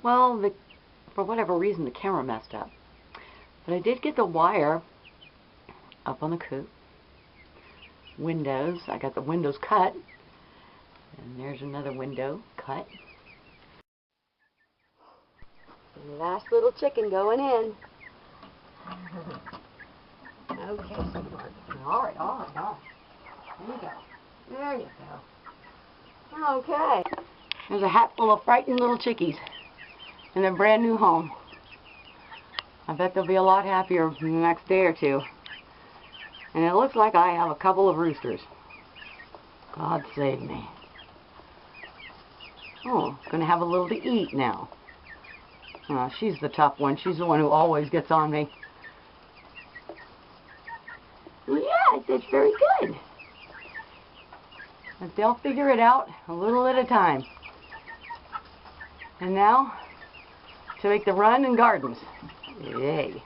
Well, for whatever reason, the camera messed up. But I did get the wire up on the coop. Windows. I got the windows cut. And there's another window cut. Last little chicken going in. Okay, sweetheart. All right. There you go. There you go. Okay. There's a hat full of frightened little chickies in their brand new home. I bet they'll be a lot happier in the next day or two. And it looks like I have a couple of roosters. God save me. Oh, gonna have a little to eat now. She's the tough one. She's the one who always gets on me. Yeah, that's very good. But they'll figure it out a little at a time. And now, to make the run and gardens. Yay.